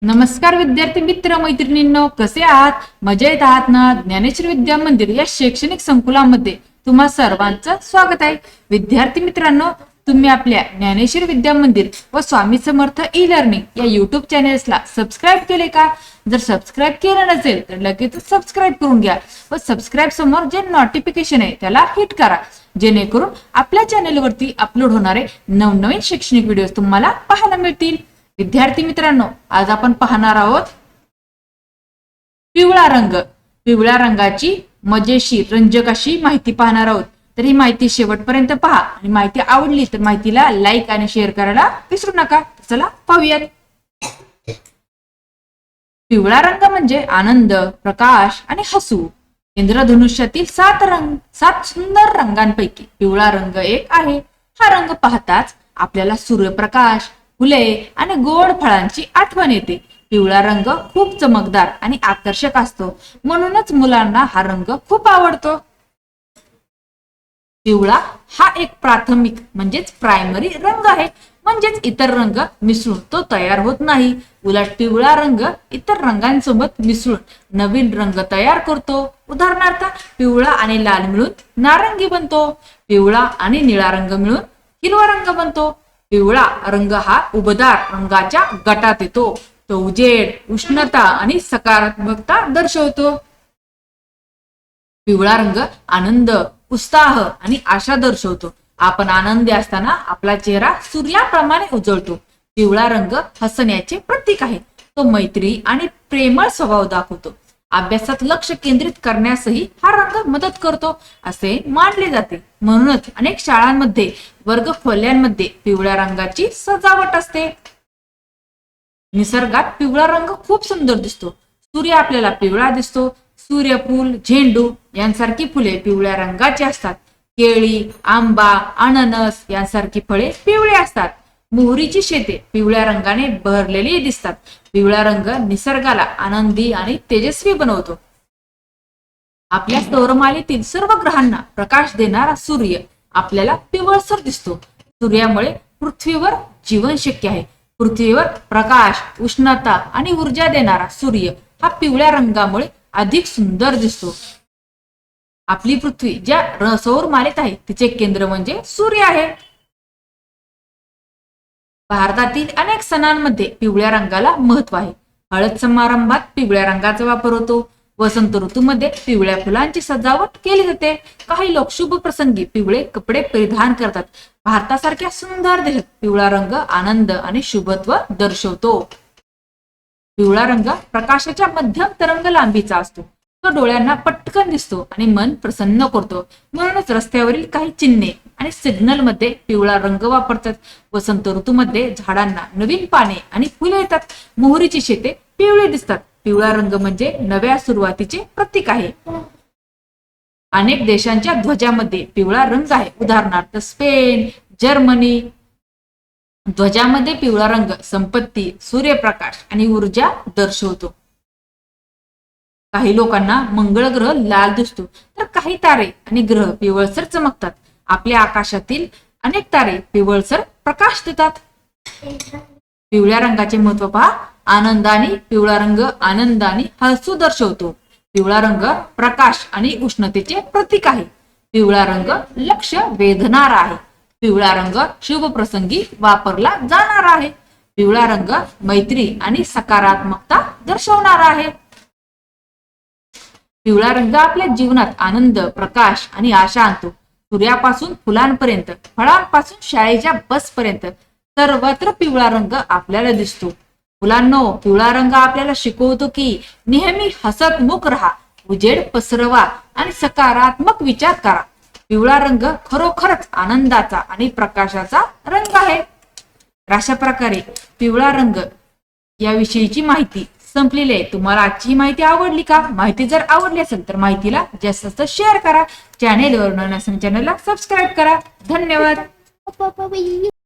नमस्कार विद्यार्थी मित्र मैत्रिणींनो, कसे आहात? मजेत आहात ना? ज्ञानेश्वर विद्या मंदिर या शैक्षणिक संकुलामध्ये तुम्हा सर्वांचं स्वागत आहे. विद्यार्थी मित्रांनो, तुम्ही आपल्या ज्ञानेश्वर विद्या मंदिर व स्वामी समर्थ ई लर्निंग या युट्यूब चॅनेल्सला सबस्क्राईब केले का? जर सबस्क्राईब केलं नसेल तर लगेच सबस्क्राईब करून घ्या व सबस्क्राईब समोर जे नोटिफिकेशन आहे त्याला हिट करा, जेणेकरून आपल्या चॅनेलवरती अपलोड होणारे नवनवीन शैक्षणिक व्हिडिओ तुम्हाला पाहायला मिळतील. विद्यार्थी मित्रांनो, आज आपण पाहणार आहोत पिवळा रंग. पिवळ्या रंगाची मजेशीर रंजक अशी माहिती पाहणार आहोत. तर ही माहिती शेवटपर्यंत पहा आणि माहिती आवडली तर माहितीला लाईक आणि शेअर करायला विसरू नका. चला पाहूयात. पिवळा रंग म्हणजे आनंद, प्रकाश आणि हसू. इंद्रधनुष्यातील 7 सुंदर रंगांपैकी पिवळा रंग एक आहे. हा रंग पाहताच आपल्याला सूर्यप्रकाश, फुले आणि गोड फळांची आठवण येते. पिवळा रंग खूप चमकदार आणि आकर्षक असतो, म्हणूनच मुलांना हा रंग खूप आवडतो. पिवळा हा एक प्राथमिक म्हणजेच प्रायमरी रंग आहे, म्हणजेच इतर रंग मिसळून तो तयार होत नाही. उलट पिवळा रंग इतर रंगांसोबत मिसळून नवीन रंग तयार करतो. उदाहरणार्थ, पिवळा आणि लाल मिळून नारंगी बनतो. पिवळा आणि निळा रंग मिळून हिरवा रंग बनतो. पिवळा रंग हा उबदार रंगाच्या गटात येतो. तो उजेड, उष्णता आणि सकारात्मकता दर्शवतो. पिवळा रंग आनंद, उत्साह आणि आशा दर्शवतो. आपण आनंदी असताना आपला चेहरा सूर्याप्रमाणे उजळतो. पिवळा रंग हसण्याचे प्रतीक आहे. तो मैत्री आणि प्रेमळ स्वभाव दाखवतो. अभ्यासात लक्ष केंद्रित करण्यासही हा रंग मदत करतो असे मानले जाते. म्हणूनच अनेक शाळांमध्ये वर्ग खोल्यांमध्ये पिवळ्या रंगाची सजावट असते. निसर्गात पिवळा रंग खूप सुंदर दिसतो. सूर्य आपल्याला पिवळा दिसतो. सूर्यफूल, झेंडू यांसारखी फुले पिवळ्या रंगाची असतात. केळी, आंबा, अननस यांसारखी फळे पिवळे असतात. मोहरीची शेते पिवळ्या रंगाने बहरलेली दिसतात. पिवळा रंग निसर्गाला आनंदी आणि तेजस्वी बनवतो. आपल्या सौरमालेतील सर्व ग्रहांना प्रकाश देणारा सूर्य आपल्याला पिवळसर दिसतो. सूर्यामुळे पृथ्वीवर जीवन शक्य आहे. पृथ्वीवर प्रकाश, उष्णता आणि ऊर्जा देणारा सूर्य हा पिवळ्या रंगामुळे अधिक सुंदर दिसतो. आपली पृथ्वी ज्या सौरमालेत आहे तिचे केंद्र म्हणजे सूर्य आहे. भारतातील अनेक सणांमध्ये पिवळ्या रंगाला महत्व आहे. हळद समारंभात पिवळ्या रंगाचा वापर होतो. वसंत ऋतूमध्ये पिवळ्या फुलांची सजावट केली जाते. काही लोक शुभ प्रसंगी पिवळे कपडे परिधान करतात. भारतासारख्या सुंदर देशात पिवळा रंग आनंद आणि शुभत्व दर्शवतो. पिवळा रंग प्रकाशाच्या मध्यम तरंग लांबीचा असतो. तो डोळ्यांना पटकन दिसतो आणि मन प्रसन्न करतो. म्हणूनच रस्त्यावरील काही चिन्हे आणि सिग्नल मध्ये पिवळा रंग वापरतात. वसंत ऋतूमध्ये झाडांना नवीन पाने आणि फुले येतात. मोहरीची शेते पिवळी दिसतात. पिवळा रंग म्हणजे नव्या सुरुवातीचे प्रतीक आहे. अनेक देशांच्या ध्वजामध्ये पिवळा रंग आहे. उदाहरणार्थ स्पेन, जर्मनी. ध्वजामध्ये पिवळा रंग संपत्ती, सूर्यप्रकाश आणि ऊर्जा दर्शवतो. काही लोकांना मंगळ ग्रह लाल दिसतो, तर काही तारे आणि ग्रह पिवळसर चमकतात. आपल्या आकाशातील अनेक तारे पिवळसर प्रकाश देतात. पिवळ्या रंगाचे महत्व पहा. आनंदाने पिवळा रंग आनंद आणि हसू दर्शवतो. पिवळा रंग प्रकाश आणि उष्णतेचे प्रतीक आहे. पिवळा रंग लक्ष वेधणारा आहे. पिवळा रंग शुभ प्रसंगी वापरला जाणारा आहे. पिवळा रंग मैत्री आणि सकारात्मकता दर्शवणारा आहे. पिवळा रंग आपल्या जीवनात आनंद, प्रकाश आणि आशा आणतो. सूर्यापासून फुलांपर्यंत, फळांपासून शाळेच्या बसपर्यंत सर्वत्र पिवळा रंग आपल्याला दिसतो. मुलांनो, पिवळा रंग आपल्याला शिकवतो की नेहमी हसतमुख राहा, उजेड पसरवा आणि सकारात्मक विचार करा. पिवळा रंग खरोखरच आनंदाचा आणि प्रकाशाचा रंग आहे. अशा प्रकारे पिवळा रंग याविषयीची माहिती संपलेली आहे. तुम्हाला आजची माहिती आवडली का? माहिती जर आवडली असेल तर माहितीला जास्त जास्त शेअर करा. चॅनेलवर नवीन असेल चॅनेलला सबस्क्राईब करा. धन्यवाद.